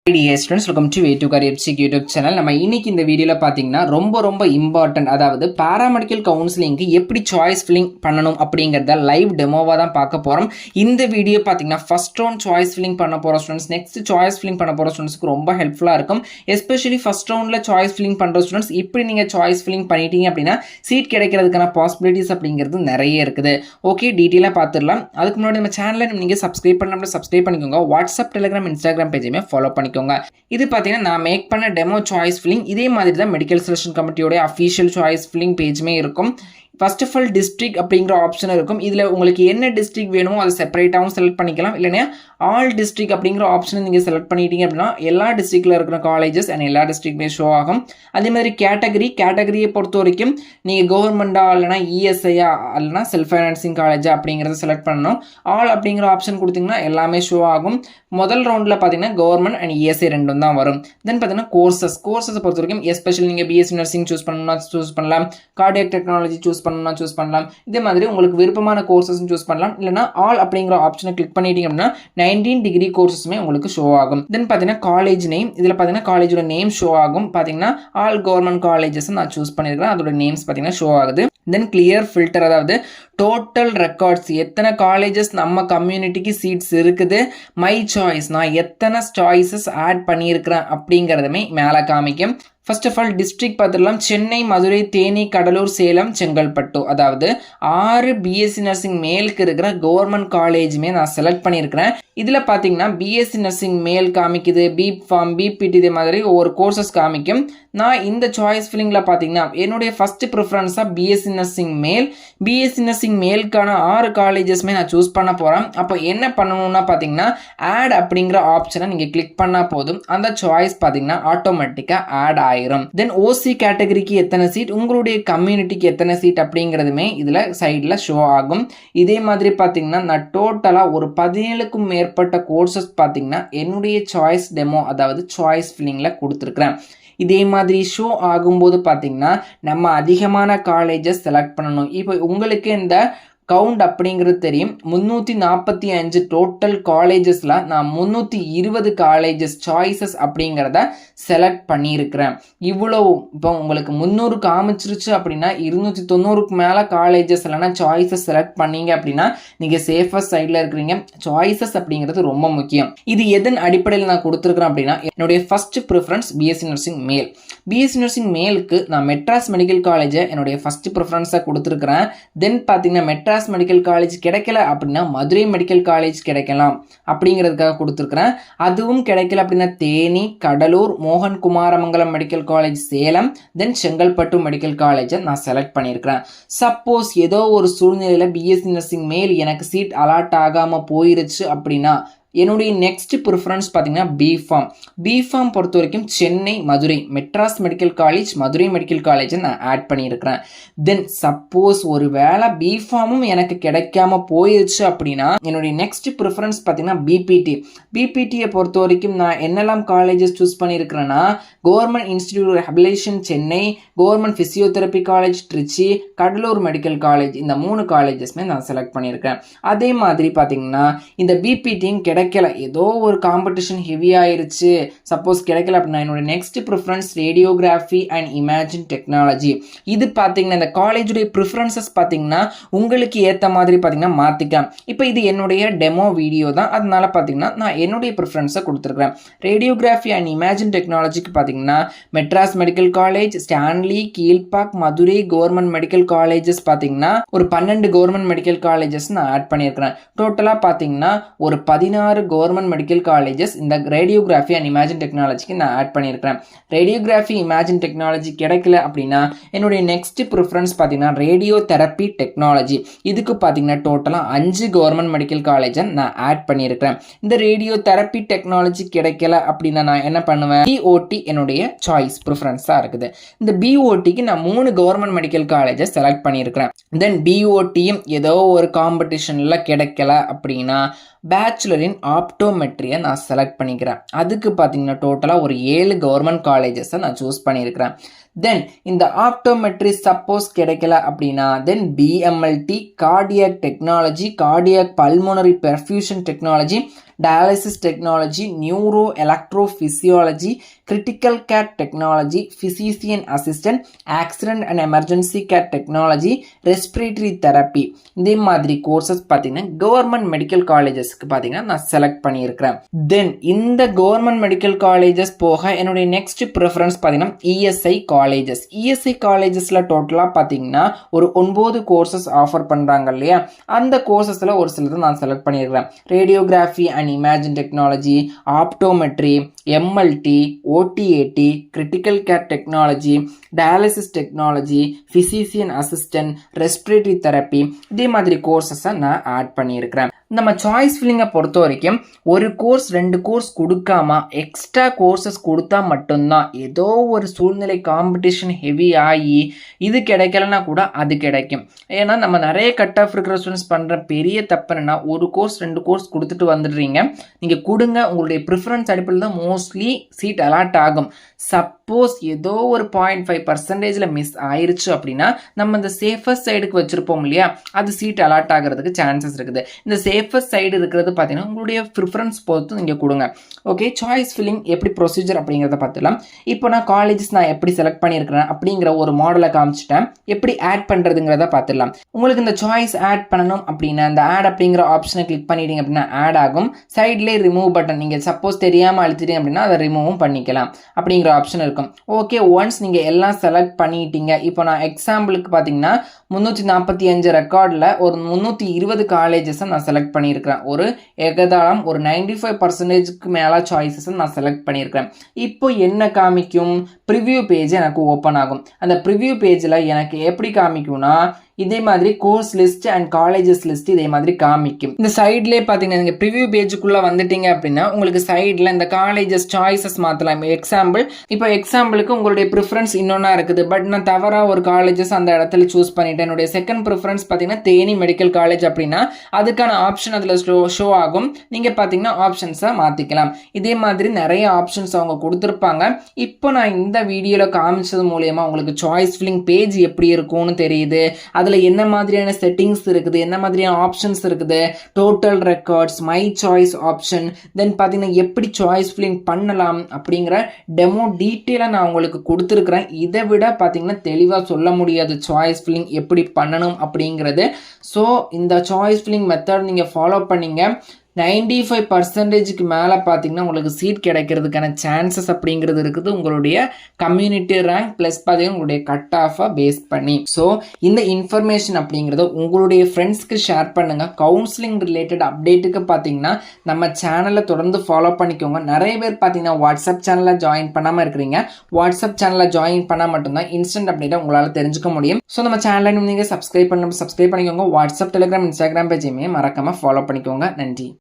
Dear students, welcome to Way to Career Check YouTube channel. நம்ம இன்னைக்கு இந்த வீடியோல பாத்தீங்கன்னா ரொம்ப இம்பார்ட்டன்ட், அதாவது பாராமெடிக்கல் கவுன்சிலிங்க்கு எப்படி சாய்ஸ் ஃபில்லிங் பண்ணணும் அப்படிங்கறத லைவ் டெமோவா தான் பார்க்க போறோம். இந்த வீடியோ பாத்தீங்கன்னா ஃபர்ஸ்ட் ரவுண்ட் சாய்ஸ் ஃபில்லிங் பண்ண போற ஸ்டூடண்ட்ஸ், நெக்ஸ்ட் சாய்ஸ் ஃபில்லிங் பண்ண போற ஸ்டூடண்ட்ஸ்க்கு ரொம்ப ஹெல்ப்ஃபுல்லா இருக்கும். எஸ்பெஷலி ஃபர்ஸ்ட் ரவுண்ட்ல சாய்ஸ் ஃபில்லிங் பண்ற ஸ்டூடண்ட்ஸ் இப்படி நீங்க சாய்ஸ் ஃபில்லிங் பண்ணிட்டீங்க அப்படின்னா சீட் கிடைக்கிறதுக்கான பாசிபிலிட்டிஸ் அப்படிங்கிறது நிறைய இருக்குது. ஓகே, டீடைலா பார்த்துடலாம். அதுக்கு முன்னாடி நம்ம சேனலை நீங்க சப்ஸ்கிரைப் பண்ணாம சப்ஸ்கிரைப் பண்ணிக்கோங்க. வாட்ஸ்அப், டெலிகிராம், இன்ஸ்டாகிராம் பேஜையுமே ஃபாலோ பண்ணிக்கோங்க. இது பார்த்தீங்கன்னா நான் மேக் பண்ண டெமோ சாய்ஸ் ஃபில்லிங். இதே மாதிரி தான் மெடிக்கல் செலெக்ஷன் கமிட்டியோட அஃபீஷியல் சாய்ஸ் ஃபில்லிங் பேஜுமே இருக்கும். ஃபர்ஸ்ட் ஆஃப் ஆல் டிஸ்ட்ரிக்ட் அப்படிங்கிற ஆப்ஷன் இருக்கும். இதில் உங்களுக்கு என்ன டிஸ்ட்ரிக்ட் வேணுமோ அதை செப்பரேட்டாகவும் செலக்ட் பண்ணிக்கலாம். இல்லைன்னா ஆல் டிஸ்ட்ரிக்ட் அப்படிங்கிற ஆப்ஷனை நீங்கள் செலக்ட் பண்ணிட்டீங்க அப்படின்னா எல்லா டிஸ்ட்ரிக்டில் இருக்கிற காலேஜஸ் அண்ட் எல்லா டிஸ்ட்ரிக்ட்மே ஷோ ஆகும். அதே மாதிரி கேட்டகரியை பொறுத்த வரைக்கும் நீங்கள் கவர்மெண்டா இல்லைனா இஎஸ்ஐயா இல்லைனா செல்ஃப் ஃபைனான்சிங் காலேஜா அப்படிங்கிறத செலக்ட் பண்ணணும். ஆல் அப்படிங்கிற ஆப்ஷன் கொடுத்தீங்கன்னா எல்லாமே ஷோ ஆகும். முதல் ரவுண்டில் பார்த்தீங்கன்னா கவர்மெண்ட் அண்ட் இஎஸ்ஐ ரெண்டும் தான் வரும். தென் பார்த்தீங்கன்னா கோர்சஸை பொறுத்த வரைக்கும் எஸ்பெஷலி நீங்கள் பிஎஸ்சி நர்சிங் சூஸ் பண்ணணும்னா சூஸ் பண்ணலாம், கார்டியாக் டெக்னாலஜி சூஸ் பண்ணணும்னா சூஸ் பண்ணலாம். இதே மாதிரி உங்களுக்கு விருப்பமான கோர்சஸ் சூஸ் பண்ணலாம். இல்லைனா ஆல் அப்படிங்கிற ஆப்ஷனை கிளிக் பண்ணிட்டீங்க அப்படின்னா 19 டிகிரி கோர்சஸுமே உங்களுக்கு ஷோ ஆகும். தென் பார்த்தீங்கன்னா காலேஜ் நேம், இதில் பார்த்தீங்கன்னா காலேஜோட நேம் ஷோ ஆகும். பார்த்தீங்கன்னா ஆல் கவர்மெண்ட் காலேஜஸ் நான் சூஸ் பண்ணியிருக்கிறேன், அதோட நேம்ஸ் பார்த்தீங்கன்னா ஷோ ஆகுது. தென் கிளியர் ஃபில்டர், அதாவது டோட்டல் ரெக்கார்ட்ஸ், எத்தனை காலேஜஸ் நம்ம கம்யூனிட்டிக்கு சீட்ஸ் இருக்குது, மை சாய்ஸ், நான் எத்தனை சாய்ஸஸ் ஆட் பண்ணியிருக்கிறேன் அப்படிங்கிறதுமே மேலே காமிக்கும். ஃபர்ஸ்ட் ஆஃப் ஆல் டிஸ்ட்ரிக்ட் பார்த்துடலாம். சென்னை, மதுரை, தேனி, கடலூர், சேலம், செங்கல்பட்டு, அதாவது 6 பிஎஸ்சி நர்சிங் மேலுக்கு இருக்கிற கவர்மெண்ட் காலேஜுமே நான் செலக்ட் பண்ணியிருக்கிறேன். இதில் பார்த்தீங்கன்னா பிஎஸ்சி நர்சிங் மேல் காமிக்குது, பிஃபார்ம், பிபிடி, இதே மாதிரி ஒவ்வொரு கோர்சஸ் காமிக்கும். நான் இந்த சாய்ஸ் ஃபில்லிங்கில் பார்த்தீங்கன்னா என்னுடைய ஃபர்ஸ்ட் ப்ரிஃபரன்ஸாக பிஎஸ்சி நர்சிங் மேலுக்கான 6 காலேஜஸ்மே நான் சூஸ் பண்ண போகிறேன். அப்போ என்ன பண்ணணும்னா பார்த்தீங்கன்னா ஆட் அப்படிங்கிற ஆப்ஷனை நீங்கள் கிளிக் பண்ணால் போதும், அந்த சாய்ஸ் பார்த்தீங்கன்னா ஆட்டோமேட்டிக்காக ஆட் ஆயிரும். தென் ஓசி கேட்டகரிக்கு எத்தனை சீட், உங்களுடைய கம்யூனிட்டிக்கு எத்தனை சீட் அப்படிங்கிறதுமே இதில் சைடில் ஷோ ஆகும். இதே மாதிரி பார்த்தீங்கன்னா நான் டோட்டலாக ஒரு 17க்கும் மேற்பட்ட கோர்சஸ் பார்த்தீங்கன்னா என்னுடைய சாய்ஸ் டெமோ, அதாவது சாய்ஸ் ஃபில்லிங்கில் கொடுத்துருக்குறேன். இதே மாதிரி ஷோ ஆகும்போது பார்த்தீங்கன்னா நம்ம அதிகமான காலேஜஸ் செலக்ட் பண்ணணும். இப்போ உங்களுக்கு இந்த கவுண்ட் அப்படிங்கிறது தெரியும். 345 டோட்டல் காலேஜஸில் நான் 320 காலேஜஸ் சாய்ஸஸ் அப்படிங்கிறத செலக்ட் பண்ணியிருக்கிறேன். இவ்வளவு இப்போ உங்களுக்கு 300 காமிச்சிருச்சு அப்படின்னா 290க்கு மேலே காலேஜஸ் இல்லைனா சாய்ஸஸ் செலக்ட் பண்ணீங்க அப்படின்னா நீங்கள் சேஃபஸ்ட் சைடில் இருக்கிறீங்க. சாய்ஸஸ் அப்படிங்கிறது ரொம்ப முக்கியம். இது எதன் அடிப்படையில் நான் கொடுத்துருக்குறேன் அப்படின்னா என்னுடைய ஃபர்ஸ்ட் ப்ரிஃபரன்ஸ் பிஎஸ்சி நர்சிங் மேல். பிஎஸ்சி நர்சிங் மேலுக்கு நான் மெட்ராஸ் மெடிக்கல் காலேஜை என்னுடைய ஃபர்ஸ்ட் ப்ரிஃபரன்ஸாக கொடுத்துருக்குறேன். தென் பார்த்தீங்கன்னா மெட்ராஸ் மெடிக்கல் காலேஜ் கிடைக்கல அப்படின்னா மதுரை மெடிக்கல் காலேஜ் கிடைக்கலாம் அப்படிங்கிறதுக்காக கொடுத்துருக்குறேன். அதுவும் கிடைக்கல அப்படின்னா தேனி, கடலூர், மோகன் குமாரமங்கலம் மெடிக்கல் காலேஜ் சேலம், தென் செங்கல்பட்டு மெடிக்கல் காலேஜை நான் செலக்ட் பண்ணியிருக்கிறேன். சப்போஸ் ஏதோ ஒரு சூழ்நிலையில் பிஎஸ்சி நர்சிங் மேல் எனக்கு சீட் அலாட் ஆகாமல் போயிருச்சு அப்படின்னா என்னுடைய நெக்ஸ்ட் ப்ரிஃபரன்ஸ் பார்த்தீங்கன்னா பிஃபார்ம் பொறுத்த வரைக்கும் Chennai, Madurai, Madras medical college, Madurai medical காலேஜை நான் ஆட் பண்ணியிருக்கிறேன். தென் சப்போஸ் ஒரு வேளை பிஃபார்மும் எனக்கு கிடைக்காம போயிருச்சு அப்படின்னா என்னுடைய நெக்ஸ்ட் ப்ரிஃபரன்ஸ் பார்த்தீங்கன்னா பிபிடியை பொறுத்த வரைக்கும் நான் என்னெல்லாம் காலேஜஸ் சூஸ் பண்ணியிருக்கிறேன்னா government institute of rehabilitation Chennai, government physiotherapy college Trichy, Cuddalore medical college, இந்த 3 காலேஜஸ்மே நான் செலக்ட் பண்ணியிருக்கேன். அதே மாதிரி பார்த்தீங்கன்னா இந்த பிபிடியும் கிடைக்கல, ஏதோ ஒரு காம்படிஷன் ஹெவி ஆயிருச்சு, சப்போஸ் கிடைக்கல அப்படின்னா என்னோட next preference radiography and imaging technology. இது பார்த்தீங்கன்னா இந்த காலேஜுடைய ப்ரிஃபரன்சஸ் பார்த்தீங்கன்னா உங்களுக்கு ஏற்ற மாதிரி பார்த்தீங்கன்னா மாற்றிக்கலாம். இப்போ இது என்னுடைய டெமோ வீடியோ தான், அதனால பார்த்தீங்கன்னா நான் என்னுடைய ப்ரிஃபரன்ஸை கொடுத்துருக்குறேன். ரேடியோகிராஃபி அண்ட் இமேஜின் டெக்னாலஜிக்கு பார்த்தீங்கன்னா Madras medical college, Stanley, Kilpauk, Madurai government medical colleges பார்த்தீங்கன்னா ஒரு 12 கவர்மெண்ட் மெடிக்கல் காலேஜஸ் நான் ஆட் பண்ணியிருக்கிறேன். டோட்டலாக பார்த்தீங்கன்னா ஒரு 16 கவர்மெண்ட் மெடிக்கல் காலேஜஸ் இந்த ரேடியோகிராஃபி அண்ட் இமேஜின் டெக்னாலஜிக்கு நான் ஆட் பண்ணியிருக்கிறேன். ரேடியோகிராஃபி இமேஜின் டெக்னாலஜி கிடைக்கல அப்படின்னா என்னுடைய நெக்ஸ்ட் ப்ரிஃபரன்ஸ் பார்த்தீங்கன்னா ரேடியோ தெரப்பி டெக்னாலஜி. இதுக்கு பார்த்தீங்கன்னா டோட்டலாக 5 கவர்மெண்ட் மெடிக்கல் காலேஜை நான் ஆட் பண்ணியிருக்கிறேன். இந்த ரேடியோ தெரப்பி டெக்னாலஜி கிடைக்கல அப்படின்னா நான் என்ன பண்ணுவேன், பிஓடி என்னுடைய சாய்ஸ் ப்ரிஃபரன்ஸாக இருக்குது. இந்த பிஓடிக்கு நான் 3 கவர்மெண்ட் மெடிக்கல் காலேஜை செலக்ட் பண்ணியிருக்கிறேன். தென் பிஓடியும் ஏதோ ஒரு காம்படிஷனில் கிடைக்கல அப்படின்னா பேச்சுலர் இன் ஆப்டோமெட்ரியை நான் செலக்ட் பண்ணிக்கிறேன். அதுக்கு பார்த்தீங்கன்னா டோட்டலாக ஒரு 7 கவர்மெண்ட் காலேஜஸை நான் சூஸ் பண்ணியிருக்கிறேன். தென் இந்த ஆப்டோமெட்ரி சப்போஸ் கிடைக்கல அப்படின்னா then BMLT, cardiac technology, cardiac pulmonary perfusion technology, dialysis technology, neuro electrophysiology, critical care technology, physician assistant, accident and emergency care technology, respiratory therapy. இந்த மாதிரி கோர்சஸ் பார்த்தீங்கன்னா கவர்மெண்ட் மெடிக்கல் காலேஜஸ்க்கு பார்த்தீங்கன்னா நான் செலக்ட் பண்ணியிருக்கிறேன். தென் இந்த கவர்மெண்ட் மெடிக்கல் காலேஜஸ் போக என்னுடைய next preference பார்த்தீங்கன்னா இஎஸ்ஐ காலேஜஸ். இஎஸ்ஐ காலேஜஸில் டோட்டலாக பார்த்தீங்கன்னா ஒரு 9 கோர்சஸ் ஆஃபர் பண்ணுறாங்க இல்லையா, அந்த கோர்சஸில் ஒரு சிலது நான் செலக்ட் பண்ணியிருக்கிறேன். Radiography and imaging technology, optometry, MLT, OTAT, critical care technology, dialysis technology, physician assistant, respiratory therapy, இதே மாதிரி கோர்சஸை நான் ஆட் பண்ணியிருக்கிறேன். நம்ம சாய்ஸ் ஃபில்லிங்கை பொறுத்த வரைக்கும் ஒரு கோர்ஸ் 2 கோர்ஸ் கொடுக்காம எக்ஸ்ட்ரா கோர்சஸ் கொடுத்தா மட்டும்தான் ஏதோ ஒரு சூழ்நிலை காம்படிஷன் ஹெவி ஆகி இது கிடைக்கலன்னா கூட அது கிடைக்கும். ஏன்னா நம்ம நிறைய கட் ஆஃப் இருக்கிற ஸ்டூடெண்ட்ஸ் பண்ணுற பெரிய தப்பு என்னன்னா ஒரு கோர்ஸ் 2 கோர்ஸ் கொடுத்துட்டு வந்துடுறீங்க. நீங்கள் கொடுங்க, உங்களுடைய ப்ரிஃபரன்ஸ் அடிப்படையில் தான் மோஸ்ட்லி சீட் அலாட் ஆகும். சப்போஸ் ஏதோ ஒரு 0.5% மிஸ் ஆயிருச்சு அப்படின்னா நம்ம இந்த சேஃபஸ்ட் சைடுக்கு வச்சுருப்போம் இல்லையா, அது சீட் அலாட் ஆகிறதுக்கு சான்சஸ் இருக்குது. இந்த சேஃபஸ்ட் சைடு இருக்கிறது பார்த்தீங்கன்னா உங்களுடைய ப்ரிஃபரன்ஸ் பொறுத்து நீங்கள் கொடுங்க. ஓகே, சாய்ஸ் ஃபில்லிங் எப்படி ப்ரொசீஜர் அப்படிங்கிறத பார்த்துக்கலாம். இப்போ நான் காலேஜஸ் நான் எப்படி செலக்ட் பண்ணியிருக்கிறேன் அப்படிங்கிற ஒரு மாடலை காமிச்சிட்டேன். எப்படி ஆட் பண்ணுறதுங்கிறத பார்த்துடலாம். உங்களுக்கு இந்த சாய்ஸ் ஆட் பண்ணணும் அப்படின்னா இந்த ஆட் அப்படிங்கிற ஆப்ஷனை கிளிக் பண்ணிட்டீங்க அப்படின்னா ஆட் ஆகும். சைட்லேயே ரிமூவ் பட்டன், நீங்கள் சப்போஸ் தெரியாமல் அழுத்திட்டீங்க அப்படின்னா அதை ரிமூவும் பண்ணிக்கலாம் அப்படிங்கிற ஆப்ஷன் இருக்கும். ஓகே, ஒன்ஸ் நீங்கள் எல்லாம் செலக்ட் பண்ணிட்டீங்க. இப்போ நான் எக்ஸாம்பிளுக்கு பார்த்தீங்கன்னா 345 ரெக்கார்டில் ஒரு 320 காலேஜஸை நான் செலக்ட் பண்ணியிருக்கிறேன். ஒரு ஏகதாளம் ஒரு 95%க்கு மேலே சாய்ஸஸை நான் செலக்ட் பண்ணியிருக்கிறேன். இப்போ என்ன காமிக்கும், ப்ரிவ்யூ பேஜ் எனக்கு ஓப்பன் ஆகும். அந்த ப்ரிவ்யூ பேஜில் எனக்கு எப்படி காமிக்கும்னா இதே மாதிரி course list and colleges list இதே மாதிரி காமிக்கும். இந்த சைட்லேயே பார்த்தீங்கன்னா நீங்கள் ப்ரிவ்யூ பேஜுக்குள்ளே வந்துட்டீங்க அப்படின்னா உங்களுக்கு சைடில் இந்த காலேஜஸ் சாய்ஸஸ் மாற்றலாம். எக்ஸாம்பிளுக்கு உங்களுடைய ப்ரிஃபரன்ஸ் இன்னொன்னா இருக்குது, பட் நான் தவறாக ஒரு காலேஜஸ் அந்த இடத்துல சூஸ் பண்ணிட்டேன். என்னுடைய செகண்ட் ப்ரிஃபரன்ஸ் பார்த்தீங்கன்னா தேனி மெடிக்கல் காலேஜ் அப்படின்னா அதுக்கான ஆப்ஷன் அதில் ஷோ ஆகும். நீங்கள் பார்த்தீங்கன்னா ஆப்ஷன்ஸை மாற்றிக்கலாம். இதே மாதிரி நிறைய ஆப்ஷன்ஸ் அவங்க கொடுத்துருப்பாங்க. இப்போ நான் இந்த வீடியோவில் காமிச்சது மூலயமா உங்களுக்கு சாய்ஸ் ஃபில்லிங் பேஜ் எப்படி இருக்கும்னு தெரியுது. அதில் என்ன மாதிரியான செட்டிங்ஸ் இருக்குது, என்ன மாதிரியான ஆப்ஷன்ஸ் இருக்குது, total records, my choice option, then பார்த்தீங்கன்னா எப்படி சாய்ஸ் ஃபில்லிங் பண்ணலாம் அப்படிங்கிற டெமோ டீட்டெயிலாக நான் உங்களுக்கு கொடுத்துருக்குறேன். இதை விட பார்த்தீங்கன்னா தெளிவாக சொல்ல முடியாது சாய்ஸ் ஃபில்லிங் எப்படி பண்ணணும் அப்படிங்கிறது. ஸோ இந்த சாய்ஸ் ஃபில்லிங் மெத்தட் நீங்கள் ஃபாலோ பண்ணீங்க 95%க்கு மேலே பார்த்தீங்கன்னா உங்களுக்கு சீட் கிடைக்கிறதுக்கான சான்சஸ் அப்படிங்கிறது இருக்குது. உங்களுடைய கம்யூனிட்டி ரேங்க் ப்ளஸ் பார்த்தீங்கன்னா உங்களுடைய கட் ஆஃபை பேஸ் பண்ணி. ஸோ இந்த இன்ஃபர்மேஷன் அப்படிங்கிறத உங்களுடைய ஃப்ரெண்ட்ஸ்க்கு ஷேர் பண்ணுங்கள். கவுன்சிலிங் ரிலேட்டட் அப்டேட்டுக்கு பார்த்தீங்கன்னா நம்ம சேனலை தொடர்ந்து ஃபாலோ பண்ணிக்கோங்க. நிறைய பேர் பார்த்தீங்கன்னா வாட்ஸ்அப் சேனலில் ஜாயின் பண்ணாமல் இருக்கிறீங்க. வாட்ஸ்அப் சேனலில் ஜாயின் பண்ணால் மட்டும்தான் இன்ஸ்டன்ட் அப்டேட்டை உங்களால் தெரிஞ்சுக்க முடியும். ஸோ நம்ம சேனலை நீங்கள் சப்ஸ்கிரைப் பண்ணிக்கோங்க. வாட்ஸ்அப், டெலிகிராம், இன்ஸ்டாகிராம் பேஜையுமே மறக்காமல் ஃபாலோ பண்ணிக்கோங்க. நன்றி.